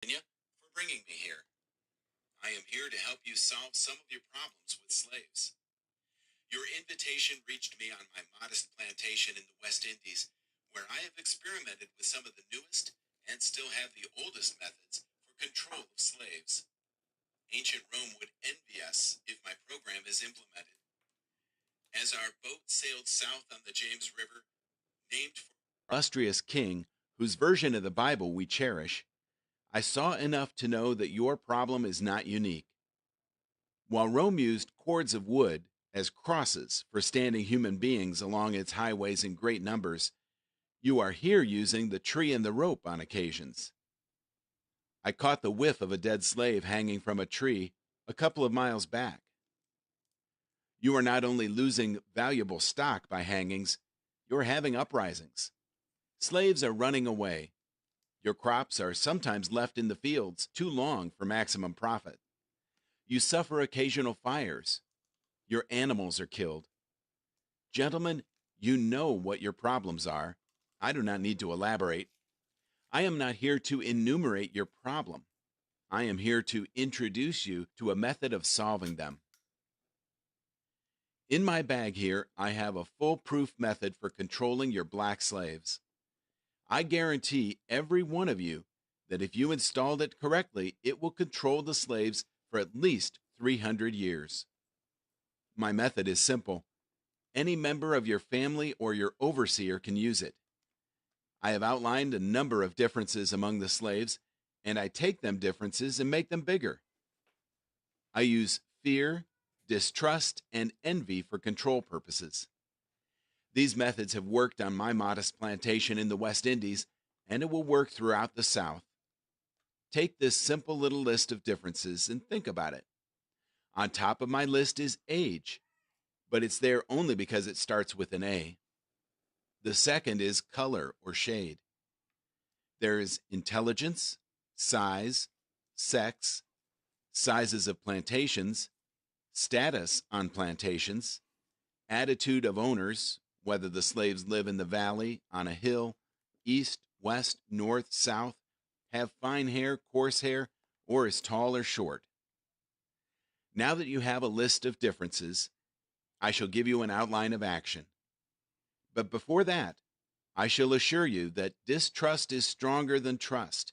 Virginia, for bringing me here. I am here to help you solve some of your problems with slaves. Your invitation reached me on my modest plantation in the West Indies, where I have experimented with some of the newest and still have the oldest methods for control of slaves. Ancient Rome would envy us if my program is implemented. As our boat sailed south on the James River, named for illustrious king whose version of the Bible we cherish, I saw enough to know that your problem is not unique. While Rome used cords of wood as crosses for standing human beings along its highways in great numbers, you are here using the tree and the rope on occasions. I caught the whiff of a dead slave hanging from a tree a couple of miles back. You are not only losing valuable stock by hangings, you're having uprisings. Slaves are running away. Your crops are sometimes left in the fields too long for maximum profit. You suffer occasional fires. Your animals are killed. Gentlemen, you know what your problems are. I do not need to elaborate. I am not here to enumerate your problem. I am here to introduce you to a method of solving them. In my bag here, I have a foolproof method for controlling your black slaves. I guarantee every one of you that if you installed it correctly, it will control the slaves for at least 300 years. My method is simple. Any member of your family or your overseer can use it. I have outlined a number of differences among the slaves, and I take them differences and make them bigger. I use fear, distrust, and envy for control purposes. These methods have worked on my modest plantation in the West Indies, and it will work throughout the South. Take this simple little list of differences and think about it. On top of my list is age, but it's there only because it starts with an A. The second is color or shade. There is intelligence, size, sex, sizes of plantations, status on plantations, attitude of owners, whether the slaves live in the valley, on a hill, east, west, north, south, have fine hair, coarse hair, or is tall or short. Now that you have a list of differences, I shall give you an outline of action. But before that, I shall assure you that distrust is stronger than trust,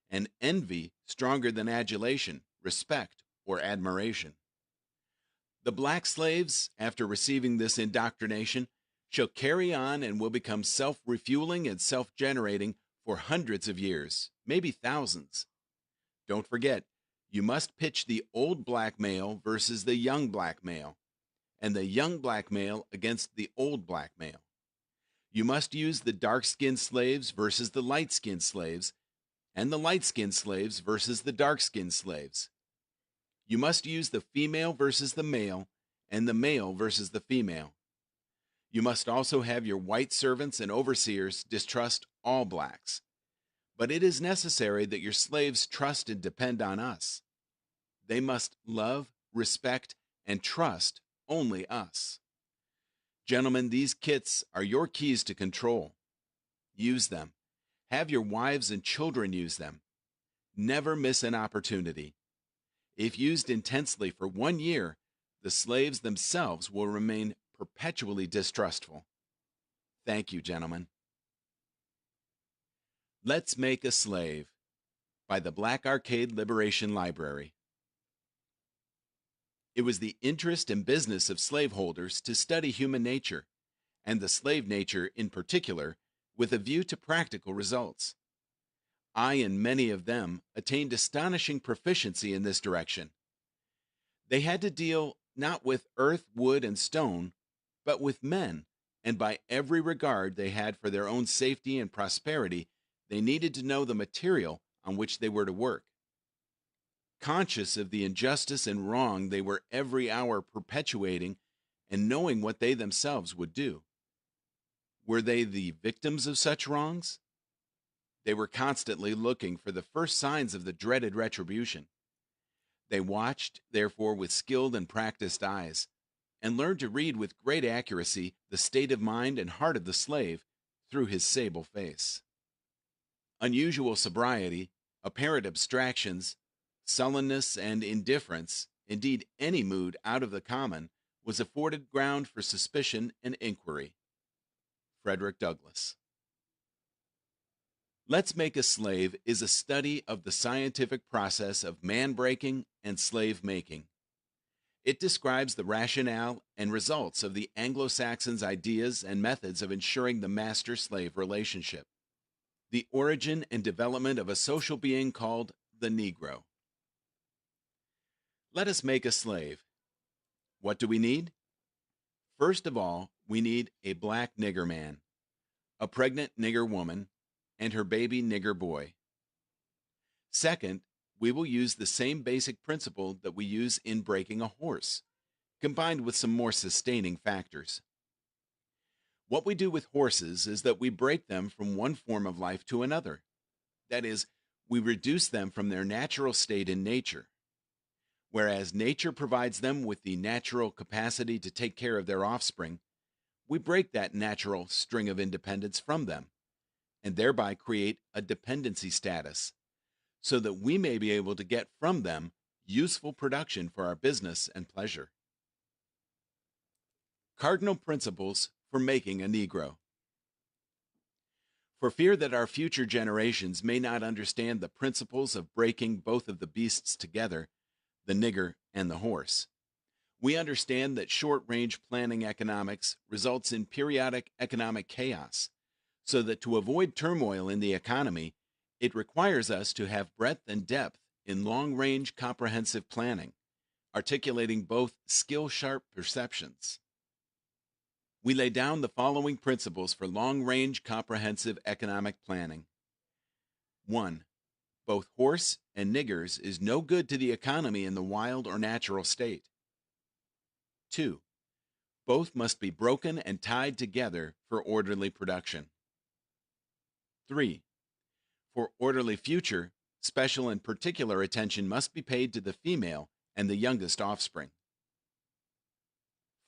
and envy stronger than adulation, respect, or admiration. The black slaves, after receiving this indoctrination, shall carry on and will become self-refueling and self-generating for hundreds of years, maybe thousands. Don't forget, you must pitch the old black male versus the young black male, and the young black male against the old black male. You must use the dark-skinned slaves versus the light-skinned slaves, and the light-skinned slaves versus the dark-skinned slaves. You must use the female versus the male, and the male versus the female. You must also have your white servants and overseers distrust all blacks. But it is necessary that your slaves trust and depend on us. They must love, respect, and trust only us. Gentlemen, these kits are your keys to control. Use them. Have your wives and children use them. Never miss an opportunity. If used intensely for 1 year, the slaves themselves will remain perpetually distrustful. Thank you, gentlemen. Let's Make a Slave by the Black Arcade Liberation Library. It was the interest and business of slaveholders to study human nature, and the slave nature in particular, with a view to practical results. I and many of them attained astonishing proficiency in this direction. They had to deal not with earth, wood, and stone, but with men, and by every regard they had for their own safety and prosperity, they needed to know the material on which they were to work. Conscious of the injustice and wrong they were every hour perpetuating, and knowing what they themselves would do. Were they the victims of such wrongs? They were constantly looking for the first signs of the dreaded retribution. They watched, therefore, with skilled and practiced eyes, and learned to read with great accuracy the state of mind and heart of the slave through his sable face. Unusual sobriety, Apparent abstractions, sullenness, and indifference, indeed any mood out of the common, was afforded ground for suspicion and inquiry. Frederick Douglass. Let's Make a Slave is a study of the scientific process of man breaking and slave making. It describes the rationale and results of the Anglo Saxons' ideas and methods of ensuring the master slave relationship, the origin and development of a social being called the Negro. Let us make a slave. What do we need? First of all, we need a black nigger man, a pregnant nigger woman, and her baby nigger boy. Second, we will use the same basic principle that we use in breaking a horse, combined with some more sustaining factors. What we do with horses is that we break them from one form of life to another. That is, we reduce them from their natural state in nature. Whereas nature provides them with the natural capacity to take care of their offspring, we break that natural string of independence from them, and thereby create a dependency status, so that we may be able to get from them useful production for our business and pleasure. Cardinal principles for making a Negro. For fear that our future generations may not understand the principles of breaking both of the beasts together, the nigger and the horse, we understand that short-range planning economics results in periodic economic chaos, so that to avoid turmoil in the economy, it requires us to have breadth and depth in long-range comprehensive planning, articulating both skill-sharp perceptions. We lay down the following principles for long-range comprehensive economic planning. 1. Both horse and niggers is no good to the economy in the wild or natural state. 2. Both must be broken and tied together for orderly production. 3. For orderly future, special and particular attention must be paid to the female and the youngest offspring.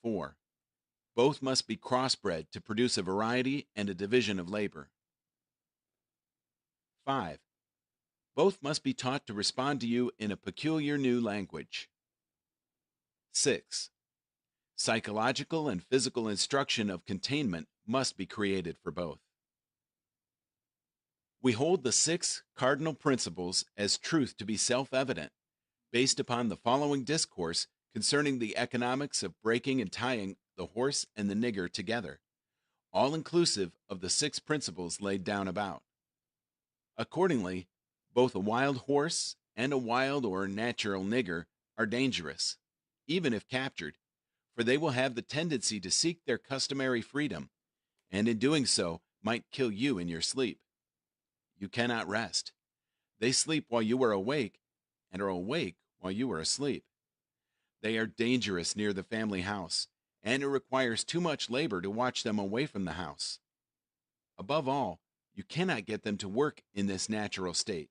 4. Both must be crossbred to produce a variety and a division of labor. 5. Both must be taught to respond to you in a peculiar new language. 6. Psychological and physical instruction of containment must be created for both. We hold the 6 cardinal principles as truth to be self-evident, based upon the following discourse concerning the economics of breaking and tying the horse and the nigger together, all inclusive of the 6 principles laid down about. Accordingly, both a wild horse and a wild or natural nigger are dangerous, even if captured, for they will have the tendency to seek their customary freedom, and in doing so might kill you in your sleep. You cannot rest. They sleep while you are awake, and are awake while you are asleep. They are dangerous near the family house, and it requires too much labor to watch them away from the house. Above all, you cannot get them to work in this natural state.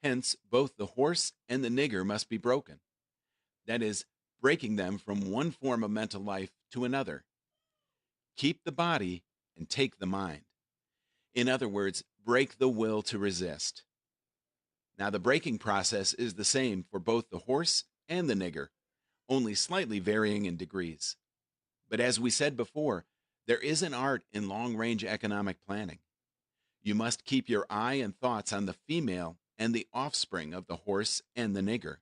Hence, both the horse and the nigger must be broken. That is, breaking them from one form of mental life to another. Keep the body and take the mind. In other words, break the will to resist. Now, the breaking process is the same for both the horse and the nigger, only slightly varying in degrees. But as we said before, there is an art in long-range economic planning. You must keep your eye and thoughts on the female and the offspring of the horse and the nigger.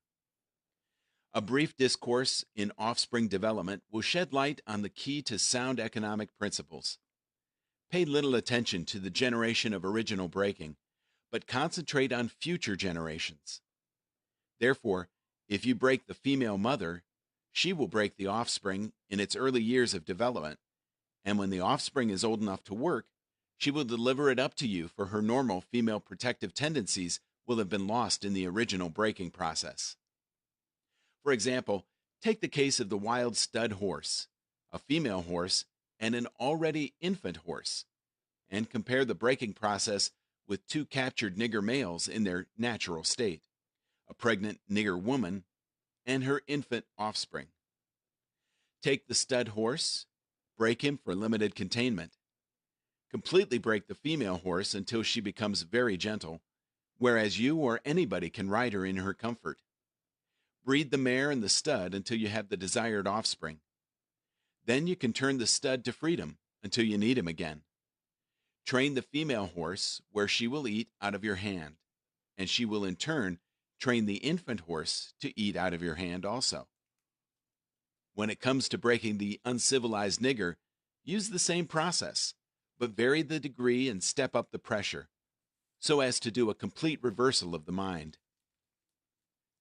A brief discourse in offspring development will shed light on the key to sound economic principles. Pay little attention to the generation of original breaking, but concentrate on future generations. Therefore, if you break the female mother, she will break the offspring in its early years of development, and when the offspring is old enough to work, she will deliver it up to you, for her normal female protective tendencies will have been lost in the original breaking process. For example, take the case of the wild stud horse, a female horse, and an already infant horse, and compare the breaking process with 2 captured nigger males in their natural state, a pregnant nigger woman and her infant offspring. Take the stud horse, break him for limited containment. Completely break the female horse until she becomes very gentle, whereas you or anybody can ride her in her comfort. Breed the mare and the stud until you have the desired offspring. Then you can turn the stud to freedom until you need him again. Train the female horse where she will eat out of your hand, and she will in turn train the infant horse to eat out of your hand also. When it comes to breaking the uncivilized nigger, use the same process, but vary the degree and step up the pressure, so as to do a complete reversal of the mind.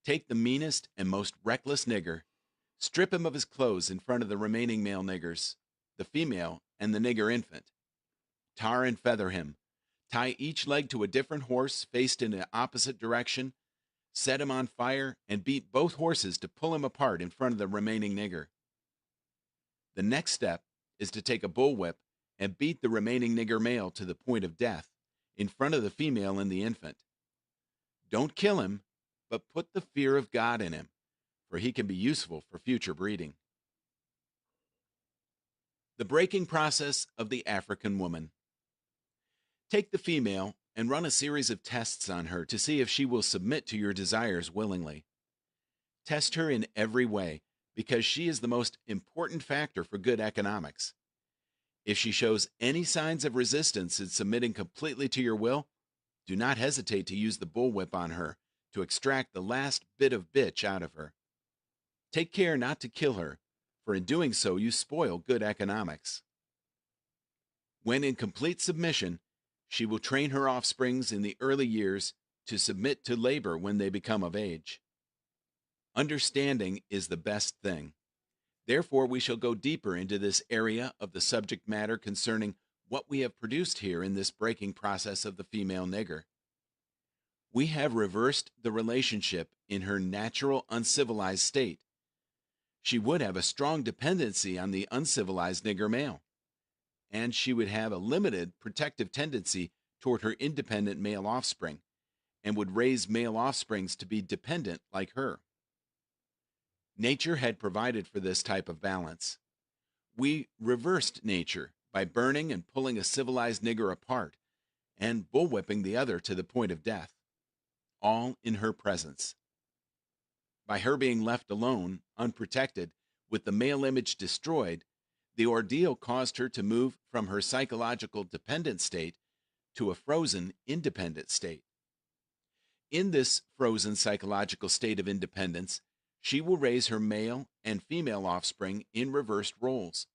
Take the meanest and most reckless nigger, strip him of his clothes in front of the remaining male niggers, the female, and the nigger infant. Tar and feather him. Tie each leg to a different horse faced in an opposite direction, set him on fire, and beat both horses to pull him apart in front of the remaining nigger. The next step is to take a bullwhip and beat the remaining nigger male to the point of death in front of the female and the infant. Don't kill him, but put the fear of God in him, for he can be useful for future breeding. The breaking process of the African woman. Take the female and run a series of tests on her to see if she will submit to your desires willingly. Test her in every way, because she is the most important factor for good economics. If she shows any signs of resistance in submitting completely to your will, do not hesitate to use the bullwhip on her to extract the last bit of bitch out of her. Take care not to kill her, for in doing so you spoil good economics. When in complete submission, she will train her offsprings in the early years to submit to labor when they become of age. Understanding is the best thing. Therefore, we shall go deeper into this area of the subject matter concerning what we have produced here in this breaking process of the female nigger. We have reversed the relationship in her natural uncivilized state. She would have a strong dependency on the uncivilized nigger male, and she would have a limited protective tendency toward her independent male offspring, and would raise male offsprings to be dependent like her. Nature had provided for this type of balance. We reversed nature by burning and pulling a civilized nigger apart and bullwhipping the other to the point of death, all in her presence. By her being left alone, unprotected, with the male image destroyed, the ordeal caused her to move from her psychological dependent state to a frozen, independent state. In this frozen psychological state of independence, she will raise her male and female offspring in reversed roles.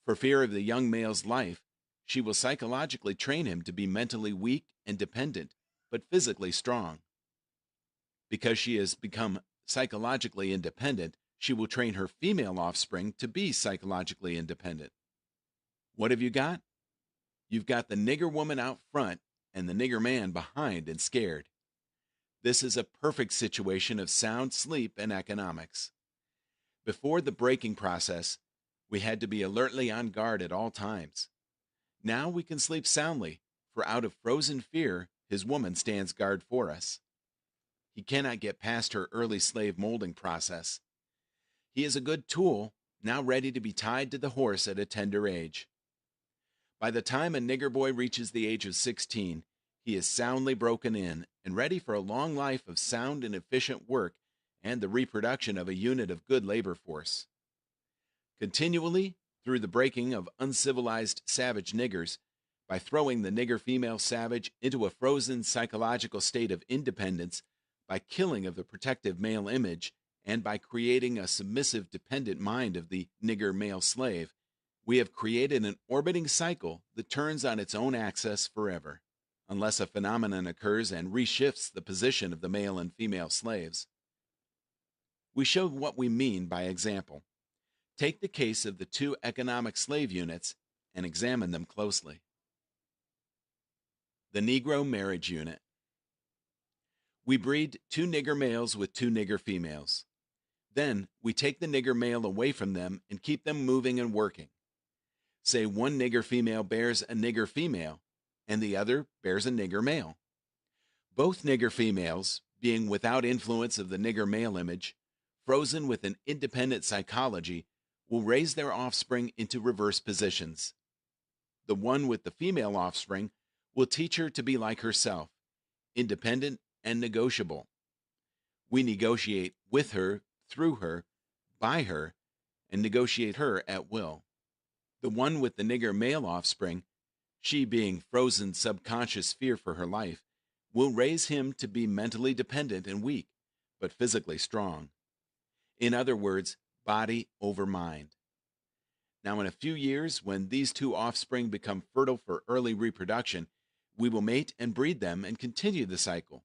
For fear of the young male's life, she will psychologically train him to be mentally weak and dependent, but physically strong. Because she has become psychologically independent, she will train her female offspring to be psychologically independent. What have you got? You've got the nigger woman out front and the nigger man behind and scared. This is a perfect situation of sound sleep and economics. Before the breaking process, we had to be alertly on guard at all times. Now we can sleep soundly, for out of frozen fear, his woman stands guard for us. He cannot get past her early slave molding process. He is a good tool, now ready to be tied to the horse at a tender age. By the time a nigger boy reaches the age of 16, he is soundly broken in and ready for a long life of sound and efficient work and the reproduction of a unit of good labor force. Continually, through the breaking of uncivilized savage niggers, by throwing the nigger female savage into a frozen psychological state of independence, by killing of the protective male image, and by creating a submissive dependent mind of the nigger male slave, we have created an orbiting cycle that turns on its own axis forever, unless a phenomenon occurs and reshifts the position of the male and female slaves. We show what we mean by example. Take the case of the two economic slave units and examine them closely. The Negro Marriage Unit. We breed two nigger males with two nigger females. Then we take the nigger male away from them and keep them moving and working. Say one nigger female bears a nigger female, and the other bears a nigger male. Both nigger females, being without influence of the nigger male image, frozen with an independent psychology, will raise their offspring into reverse positions. The one with the female offspring will teach her to be like herself, independent, and negotiable. We negotiate with her, through her, by her, and negotiate her at will. The one with the nigger male offspring, she being frozen subconscious fear for her life, will raise him to be mentally dependent and weak, but physically strong. In other words, body over mind. Now, in a few years, when these two offspring become fertile for early reproduction, we will mate and breed them and continue the cycle.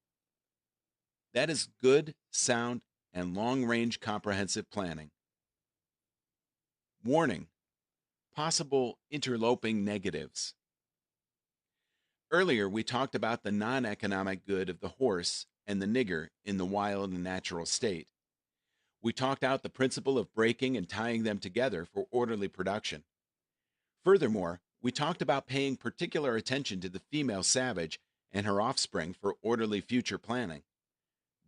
That is good, sound, and long range comprehensive planning. Warning: possible interloping negatives. Earlier, we talked about the non economic good of the horse and the nigger in the wild and natural state. We talked out the principle of breaking and tying them together for orderly production. Furthermore, we talked about paying particular attention to the female savage and her offspring for orderly future planning.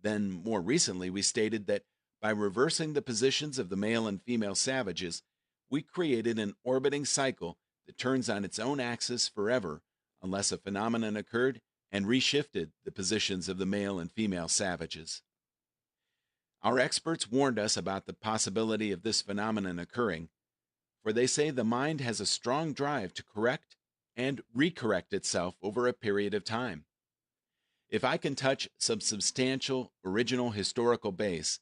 Then, more recently, we stated that by reversing the positions of the male and female savages, we created an orbiting cycle that turns on its own axis forever unless a phenomenon occurred and reshifted the positions of the male and female savages. Our experts warned us about the possibility of this phenomenon occurring, for they say the mind has a strong drive to correct and recorrect itself over a period of time. If I can touch some substantial original historical base,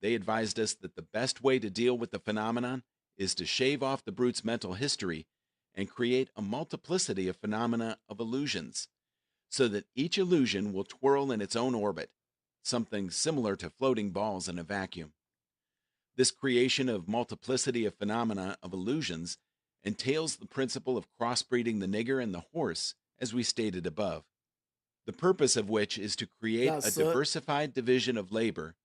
they advised us that the best way to deal with the phenomenon is to shave off the brute's mental history and create a multiplicity of phenomena of illusions, so that each illusion will twirl in its own orbit, something similar to floating balls in a vacuum. This creation of multiplicity of phenomena of illusions entails the principle of crossbreeding the nigger and the horse, as we stated above. The purpose of which is to create a That's it. diversified division of labor,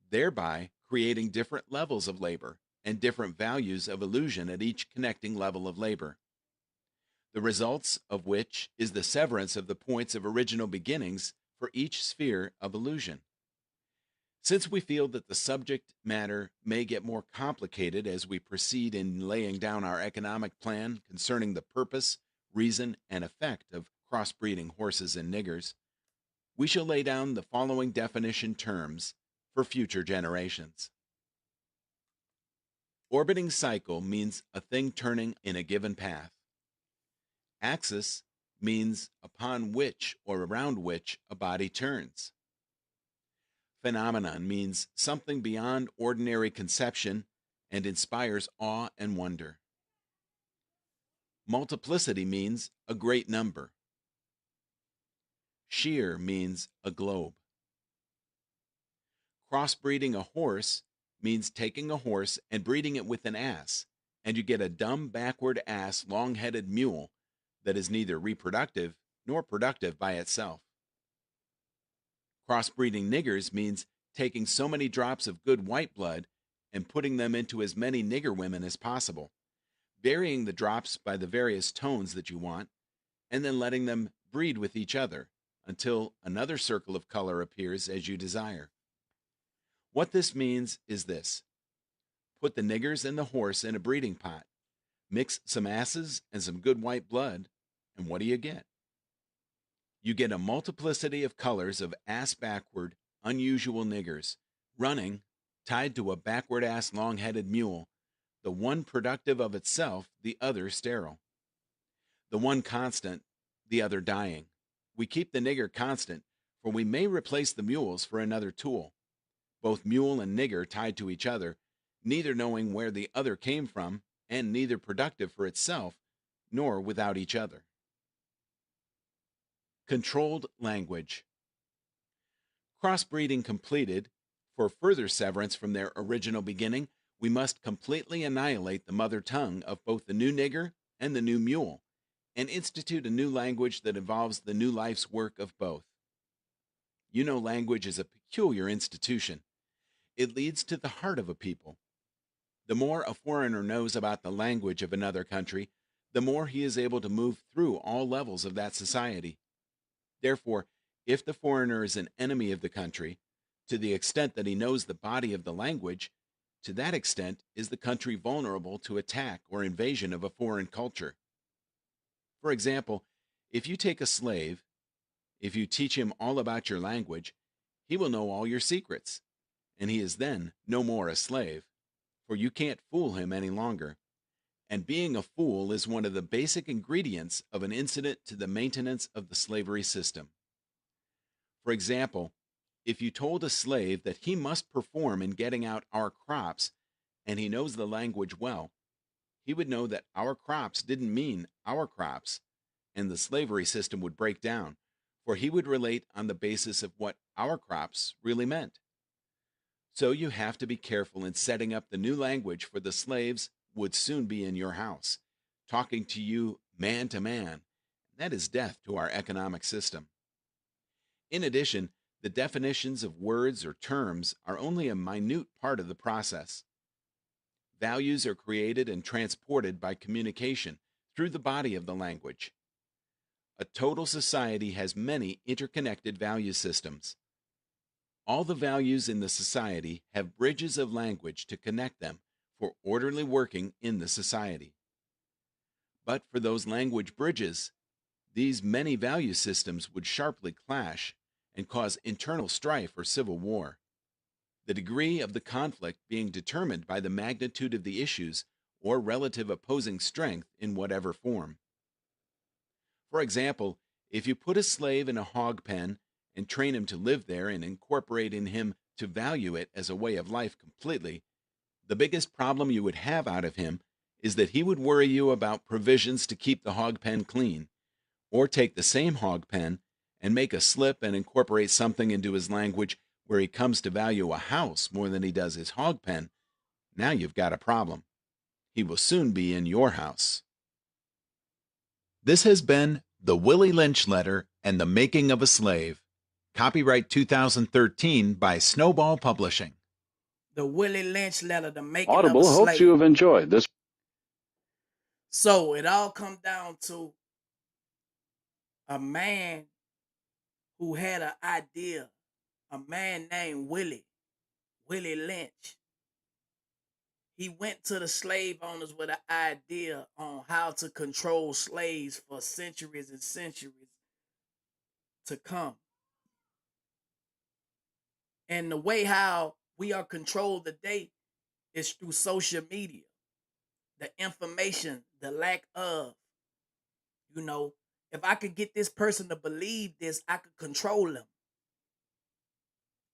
thereby creating different levels of labor and different values of illusion at each connecting level of labor. The results of which is the severance of the points of original beginnings for each sphere of illusion. Since we feel that the subject matter may get more complicated as we proceed in laying down our economic plan concerning the purpose, reason, and effect of crossbreeding horses and niggers, we shall lay down the following definition terms for future generations. Orbiting cycle means a thing turning in a given path. Axis means upon which or around which a body turns. Phenomenon means something beyond ordinary conception and inspires awe and wonder. Multiplicity means a great number. Sheer means a globe. Crossbreeding a horse means taking a horse and breeding it with an ass, and you get a dumb, backward ass, long-headed mule that is neither reproductive nor productive by itself. Crossbreeding niggers means taking so many drops of good white blood and putting them into as many nigger women as possible, varying the drops by the various tones that you want, and then letting them breed with each other until another circle of color appears as you desire. What this means is this: put the niggers and the horse in a breeding pot, mix some asses and some good white blood, and what do you get? You get a multiplicity of colors of ass backward, unusual niggers, running, tied to a backward ass long headed mule, the one productive of itself, the other sterile. The one constant, the other dying. We keep the nigger constant, for we may replace the mules for another tool. Both mule and nigger tied to each other, neither knowing where the other came from, and neither productive for itself, nor without each other. Controlled language. Crossbreeding completed, for further severance from their original beginning, we must completely annihilate the mother tongue of both the new nigger and the new mule, and institute a new language that involves the new life's work of both. You know, language is a peculiar institution. It leads to the heart of a people. The more a foreigner knows about the language of another country, the more he is able to move through all levels of that society. Therefore, if the foreigner is an enemy of the country, to the extent that he knows the body of the language, to that extent is the country vulnerable to attack or invasion of a foreign culture. For example, if you take a slave, If you teach him all about your language, he will know all your secrets, and he is then no more a slave, for you can't fool him any longer. And being a fool is one of the basic ingredients of an incident to the maintenance of the slavery system. For example, if you told a slave that he must perform in getting out our crops and he knows the language well, he would know that our crops didn't mean our crops, and the slavery system would break down, for he would relate on the basis of what our crops really meant. So you have to be careful in setting up the new language, for the slaves would soon be in your house, talking to you man to man. That is death to our economic system. In addition, the definitions of words or terms are only a minute part of the process. Values are created and transported by communication through the body of the language. A total society has many interconnected value systems. All the values in the society have bridges of language to connect them for orderly working in the society. But for those language bridges, these many value systems would sharply clash and cause internal strife or civil war, the degree of the conflict being determined by the magnitude of the issues or relative opposing strength in whatever form. For example, if you put a slave in a hog pen and train him to live there and incorporate in him to value it as a way of life completely, the biggest problem you would have out of him is that he would worry you about provisions to keep the hog pen clean, or take the same hog pen and make a slip and incorporate something into his language where he comes to value a house more than he does his hog pen. Now you've got a problem. He will soon be in your house. This has been The Willie Lynch Letter and the Making of a Slave. Copyright 2013 by Snowball Publishing. The Willie Lynch Letter, the making of a Audible hopes slave. you have enjoyed this. So it all comes down to a man who had an idea, a man named Willie Lynch. He went to the slave owners with an idea on how to control slaves for centuries and centuries to come. And the way how we are controlled today is through social media, the information, the lack of, you know, if I could get this person to believe this, I could control them.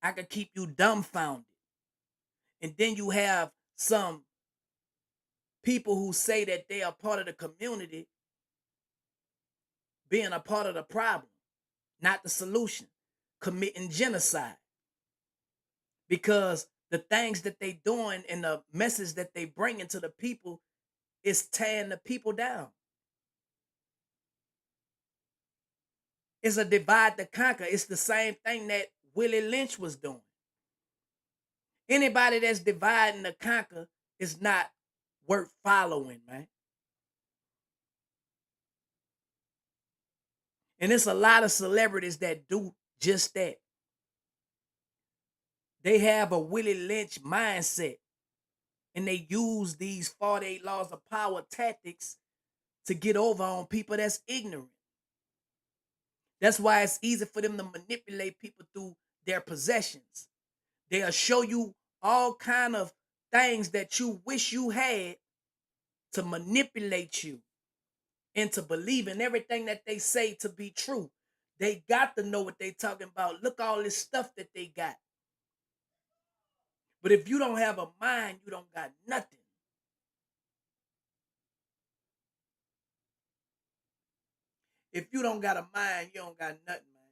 I could keep you dumbfounded. And then you have some people who say that they are part of the community being a part of the problem, not the solution, committing genocide. Because the things that they doing and the message that they bringing to the people is tearing the people down. It's a divide to conquer. It's the same thing that Willie Lynch was doing. Anybody that's dividing to conquer is not worth following, man. And it's a lot of celebrities that do just that. They have a Willie Lynch mindset, and they use these 48 laws of power tactics to get over on people that's ignorant. That's why it's easy for them to manipulate people through their possessions. They'll show you all kind of things that you wish you had to manipulate you into believing everything that they say to be true. They got to know what they talking about. Look all this stuff that they got. But if you don't have a mind, you don't got nothing. If you don't got a mind, you don't got nothing, man.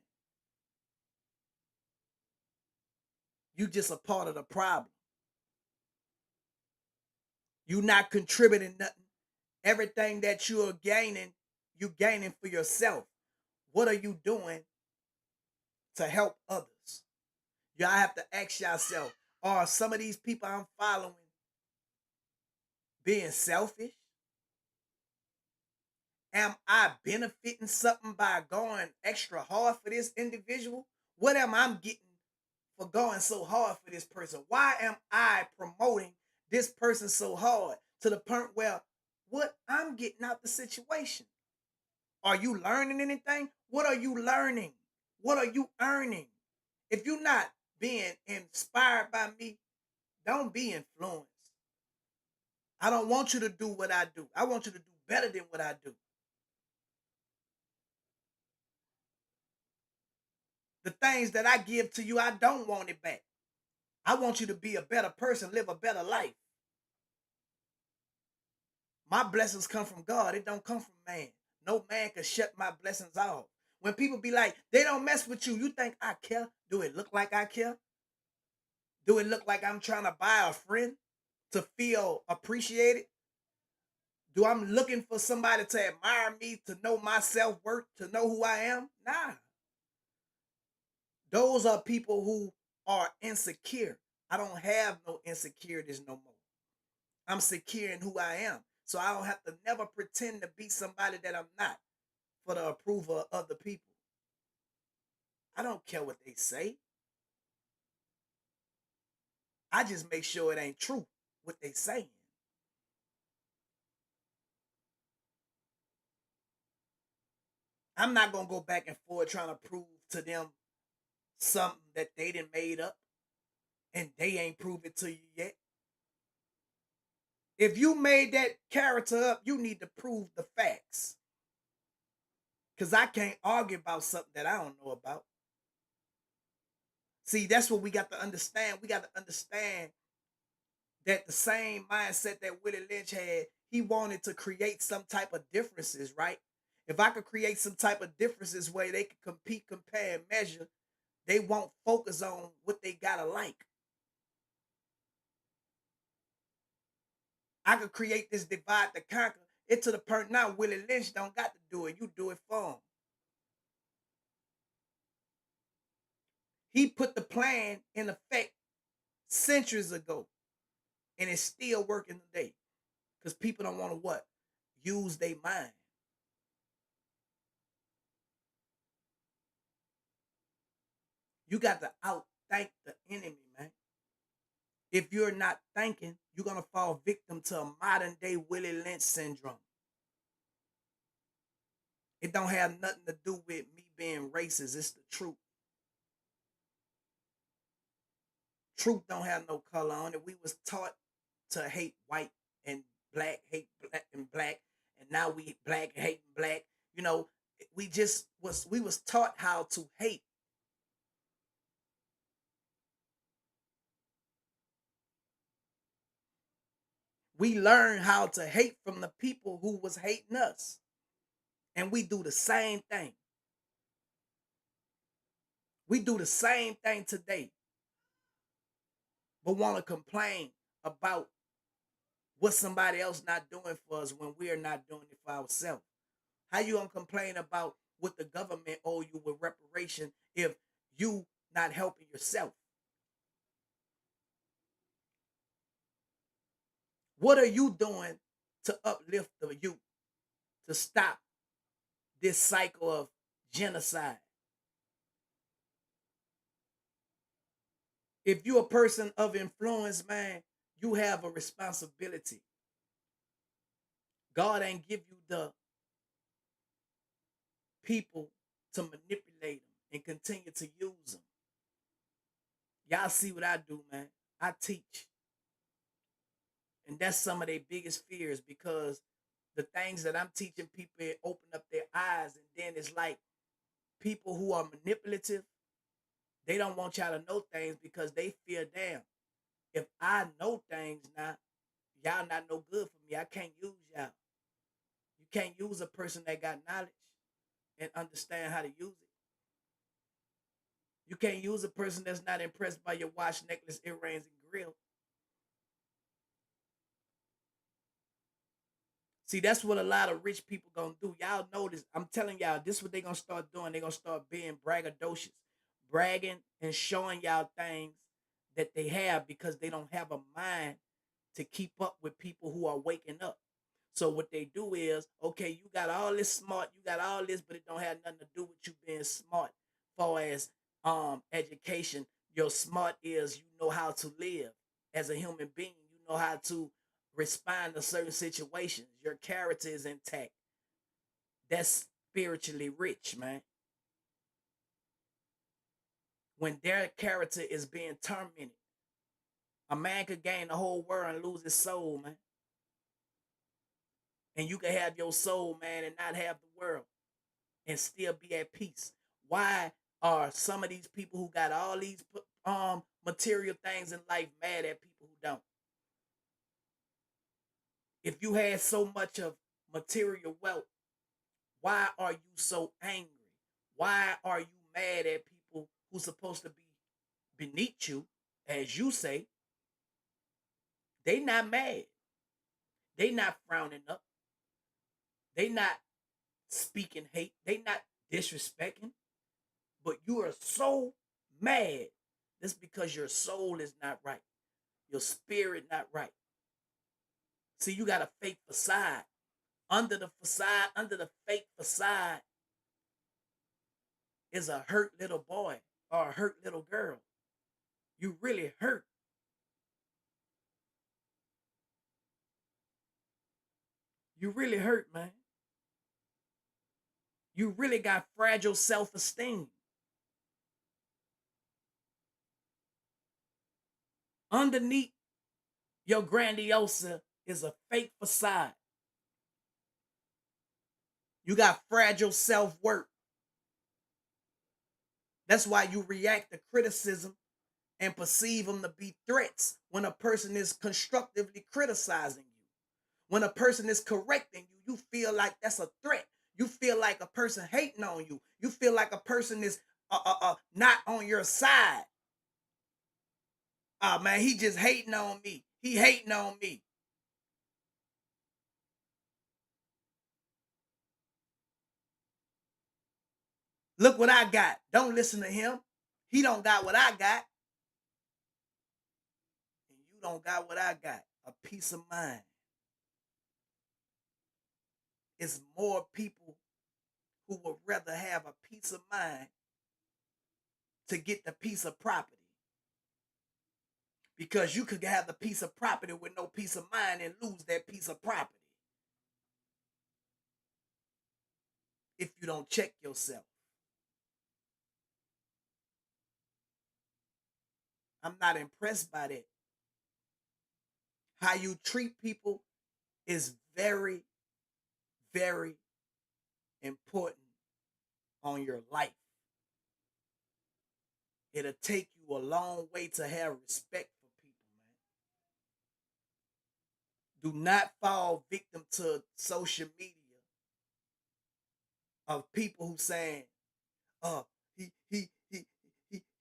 You just a part of the problem. You not contributing nothing. Everything that you gaining for yourself. What are you doing to help others? Y'all have to ask yourself, are some of these people I'm following being selfish? Am I benefiting something by going extra hard for this individual? What am I getting for going so hard for this person? Why am I promoting this person so hard to the point where what I'm getting out the situation? Are you learning anything? What are you learning? What are you earning? If you're not being inspired by me, don't be influenced. I don't want you to do what I do. I want you to do better than what I do. The things that I give to you, I don't want it back. I want you to be a better person, live a better life. My blessings come from God. It don't come from man. No man can shut my blessings off. When people be like, they don't mess with you, you think I care? Do it look like I care? Do it look like I'm trying to buy a friend to feel appreciated? Do I'm looking for somebody to admire me, to know my self-worth, to know who I am? Nah. Those are people who are insecure. I don't have no insecurities no more. I'm secure in who I am. So I don't have to never pretend to be somebody that I'm not for the approval of other people. I don't care what they say. I just make sure it ain't true what they saying. I'm not gonna go back and forth trying to prove to them something that they didn't made up and they ain't prove it to you yet. If you made that character up, you need to prove the facts. Cause I can't argue about something that I don't know about. See, that's what we got to understand. We got to understand that the same mindset that Willie Lynch had, he wanted to create some type of differences, right? If I could create some type of differences where they could compete, compare, and measure, they won't focus on what they gotta like. I could create this divide to conquer. It to the point now Willie Lynch don't got to do it. You do it for him. He put the plan in effect centuries ago, and it's still working today. Because people don't want to what? Use their mind. You got to outthink the enemy, man. If you're not thinking, you're gonna fall victim to a modern day Willie Lynch syndrome. It don't have nothing to do with me being racist. It's the truth. Truth don't have no color on it. We was taught to hate white and black, hate black and black, and now we black hating black. You know, we was taught how to hate. We learned how to hate from the people who was hating us. And we do the same thing. We do the same thing today, but want to complain about what somebody else not doing for us when we're not doing it for ourselves. How you gonna complain about what the government owe you with reparation if you not helping yourself? What are you doing to uplift the youth to stop this cycle of genocide? If you're a person of influence, man, you have a responsibility. God ain't give you the people to manipulate them and continue to use them. Y'all see what I do, man. I teach. And that's some of their biggest fears because the things that I'm teaching people it open up their eyes. And then it's like people who are manipulative, they don't want y'all to know things because they fear, damn, if I know things now, y'all not no good for me. I can't use y'all. You can't use a person that got knowledge and understand how to use it. You can't use a person that's not impressed by your watch, necklace, earrings, and grill. See, that's what a lot of rich people gonna do. Y'all notice, I'm telling y'all, this is what they gonna start doing. They gonna start being braggadocious, bragging and showing y'all things that they have because they don't have a mind to keep up with people who are waking up. So what they do is, okay, you got all this smart, you got all this, but it don't have nothing to do with you being smart. Far as education, your smart is you know how to live as a human being. You know how to respond to certain situations. Your character is intact. That's spiritually rich, man. when their character is being tormented. A man could gain the whole world and lose his soul, man. And you can have your soul, man, and not have the world and still be at peace. Why are some of these people who got all these material things in life mad at people who don't? If you had so much of material wealth, why are you so angry? Why are you mad at people who's supposed to be beneath you, as you say? They not mad. They not frowning up. They not speaking hate. They not disrespecting. But you are so mad. That's because your soul is not right. Your spirit not right. See, you got a fake facade. Under the fake facade is a hurt little boy or a hurt little girl. You really hurt. You really hurt, man. You really got fragile self-esteem. Underneath your grandiosa is a fake facade. You got fragile self-worth. That's why you react to criticism and perceive them to be threats when a person is constructively criticizing you. When a person is correcting you, you feel like that's a threat. You feel like a person hating on you. You feel like a person is not on your side. Oh man, he just hating on me. He hating on me. Look what I got. Don't listen to him. He don't got what I got. And you don't got what I got. A peace of mind. It's more people who would rather have a peace of mind to get the piece of property. Because you could have the piece of property with no peace of mind and lose that piece of property if you don't check yourself. I'm not impressed by that. How you treat people is very, very important on your life. It'll take you a long way to have respect for people, man. Do not fall victim to social media of people who saying, "Oh,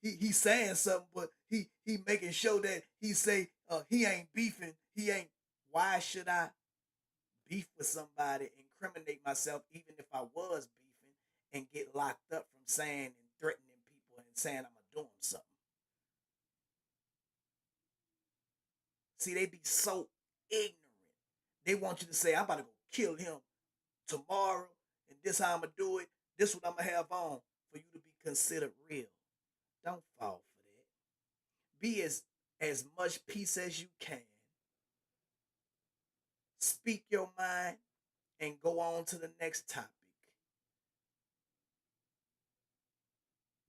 he's saying something, but he making sure that he say he ain't beefing. He ain't. Why should I beef with somebody, incriminate myself, even if I was beefing, and get locked up from saying and threatening people and saying I'm gonna do them something?" See, they be so ignorant. They want you to say, "I'm about to go kill him tomorrow, and this how I'm gonna do it. This what I'm gonna have on for you to be considered real." Don't fall for that. Be as much peace as you can. Speak your mind and go on to the next topic.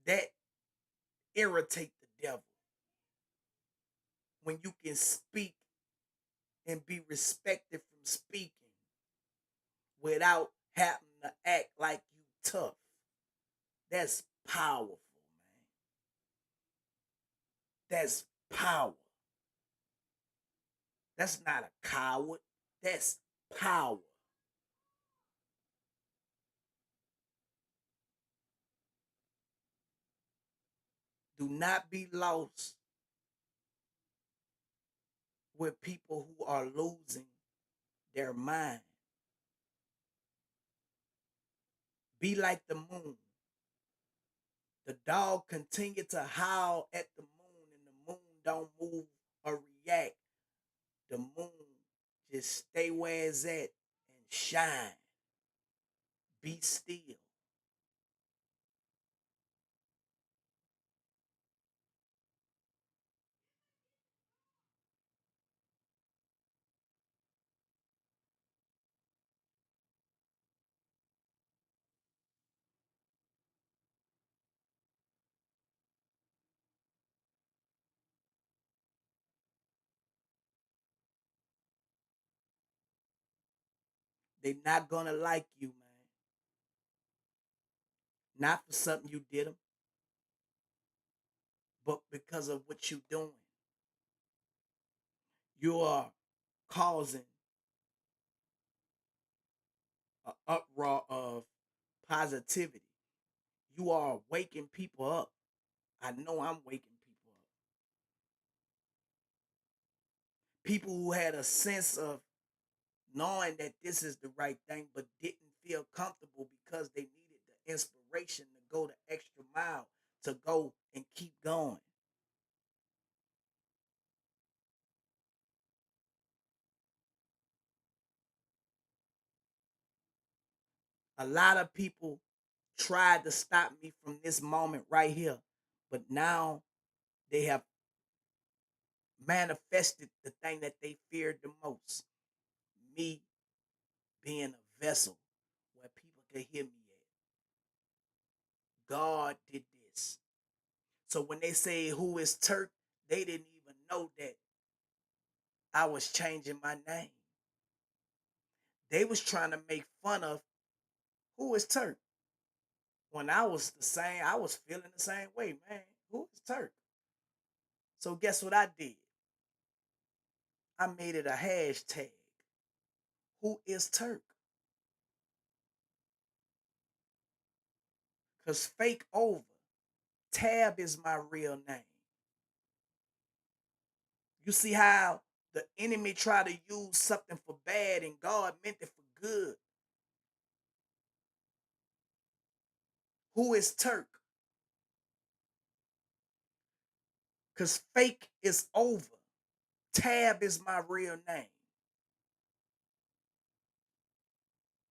That irritate the devil when you can speak and be respected from speaking without having to act like you tough. That's powerful, man. That's power. That's not a coward. That's power. Do not be lost with people who are losing their mind. Be like the moon. The dog continued to howl at the moon, and the moon don't move or react. The moon just stay where it's at and shine. Be still. They not gonna like you, man. Not for something you did them, but because of what you doing. You are causing an uproar of positivity. You are waking people up. I know I'm waking people up. People who had a sense of knowing that this is the right thing, but didn't feel comfortable because they needed the inspiration to go the extra mile to go and keep going. A lot of people tried to stop me from this moment right here, but now they have manifested the thing that they feared the most, me being a vessel where people could hear me at. God did this. So when they say who is Turk, they didn't even know that I was changing my name. They was trying to make fun of who is Turk. When I was the same, I was feeling the same way, man. Who is Turk? So guess what I did? I made it a hashtag. Who is Turk? Cause fake over. Tab is my real name. You see how the enemy try to use something for bad and God meant it for good. Who is Turk? Cause fake is over. Tab is my real name.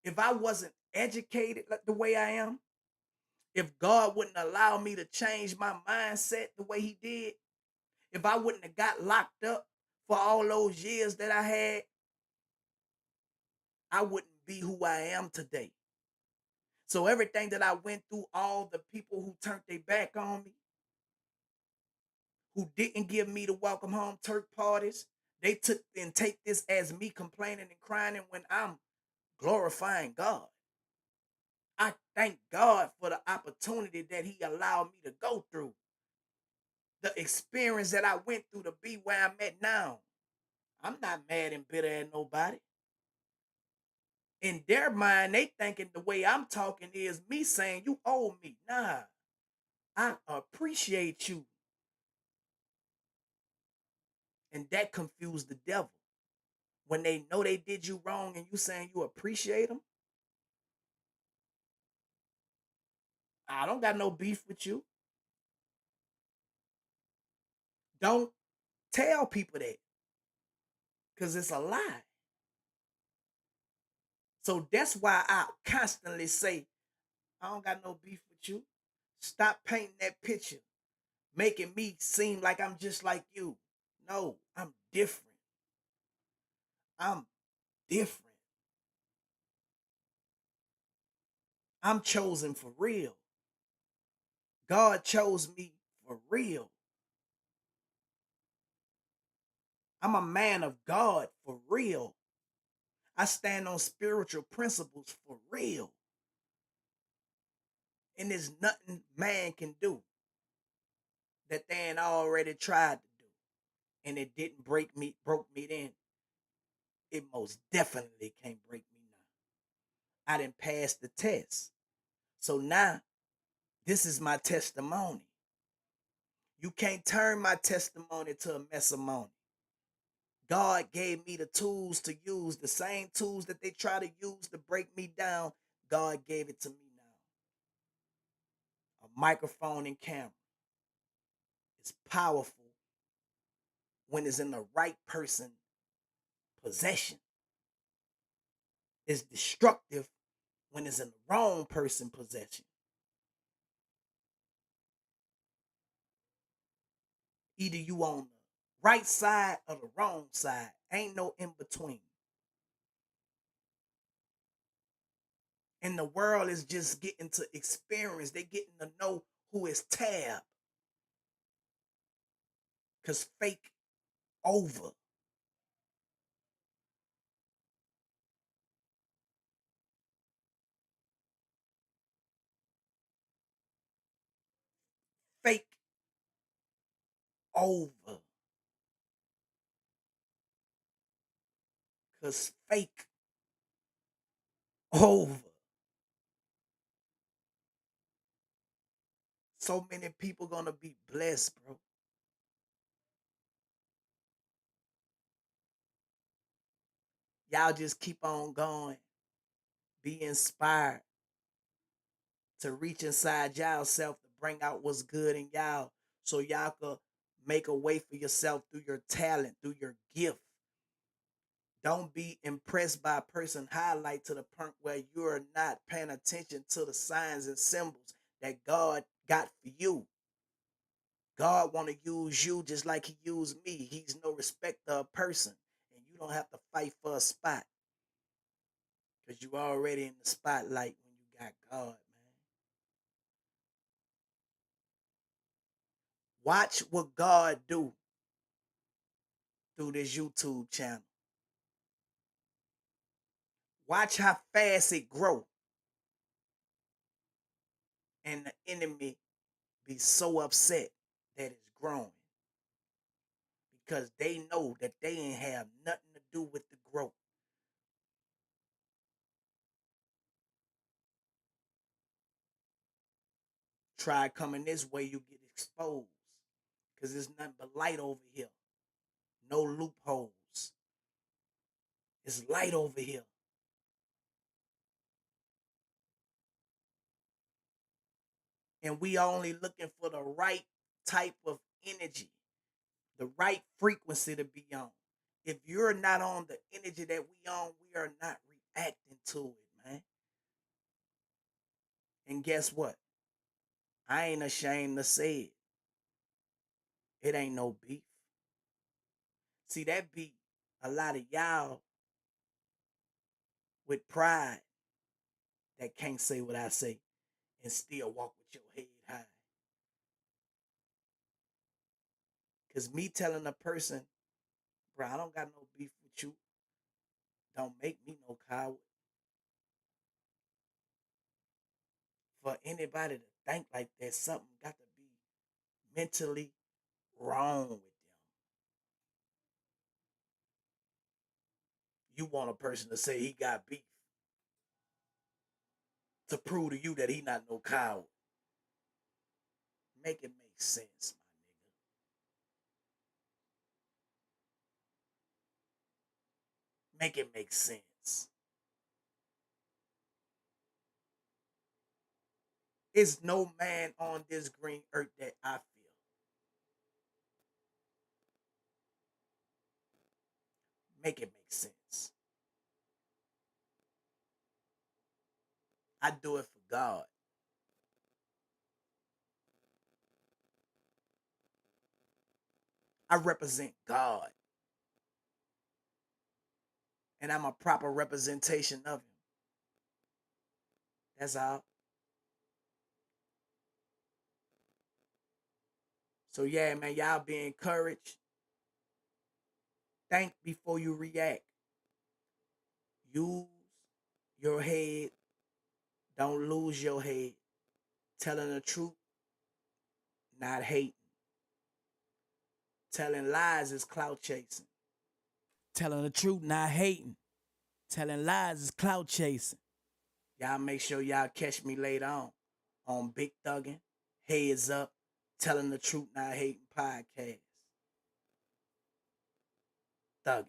If I wasn't educated like the way I am, if God wouldn't allow me to change my mindset the way He did, if I wouldn't have got locked up for all those years that I had, I wouldn't be who I am today. So everything that I went through, all the people who turned their back on me, who didn't give me the welcome home Turk parties, they took and take this as me complaining and crying when I'm glorifying God. I thank God for the opportunity that He allowed me to go through, the experience that I went through to be where I'm at now. I'm not mad and bitter at nobody. In their mind, they thinking the way I'm talking is me saying you owe me. Nah, I appreciate you. And that confused the devil. When they know they did you wrong and you saying you appreciate them, I don't got no beef with you. Don't tell people that because it's a lie. So that's why I constantly say, I don't got no beef with you. Stop painting that picture, making me seem like I'm just like you. No, I'm different. I'm different. I'm chosen for real. God chose me for real. I'm a man of God for real. I stand on spiritual principles for real. And there's nothing man can do that they ain't already tried to do. And it didn't broke me then. It most definitely can't break me now. I didn't pass the test. So now this is my testimony. You can't turn my testimony to a messimony. God gave me the tools to use, the same tools that they try to use to break me down. God gave it to me now. A microphone and camera. It's powerful when it's in the right person possession. It's destructive when it's in the wrong person possession. Either you on the right side or the wrong side. Ain't no in between. And the world is just getting to experience. They getting to know who is Tab. Cause fake over. over. Cause fake over. So many people gonna be blessed, bro. Y'all just keep on going. Be inspired to reach inside y'all self to bring out what's good in y'all so y'all could make a way for yourself through your talent, through your gift. Don't be impressed by a person highlight to the point where you're not paying attention to the signs and symbols that God got for you. God want to use you just like he used me. He's no respecter of person. And you don't have to fight for a spot because you already in the spotlight when you got God, man. Watch what God do through this YouTube channel. Watch how fast it grow. And the enemy be so upset that it's growing because they know that they ain't have nothing to do with the growth. Try coming this way, you get exposed because there's nothing but light over here. No loopholes. It's light over here. And we only looking for the right type of energy, the right frequency to be on. If you're not on the energy that we on, we are not reacting to it, man. And guess what? I ain't ashamed to say it. It ain't no beef. See, that be a lot of y'all with pride that can't say what I say and still walk with your head high. Cause me telling a person, bro, I don't got no beef with you, don't make me no coward. For anybody to think like that, something got to be mentally wrong with them. You want a person to say he got beef to prove to you that he not no coward. Make it make sense, my nigga. Make it make sense. It's no man on this green earth that I feel. Make it make sense. I do it for God. I represent God. And I'm a proper representation of him. That's all. So yeah, man, y'all be encouraged. Think before you react. Use your head. Don't lose your head. Telling the truth, not hating. Telling lies is clout chasing. Telling the truth, not hating. Telling lies is clout chasing. Y'all make sure y'all catch me later on Big Thuggin, Heads Up, Telling the Truth, Not Hating podcast. Thuggin.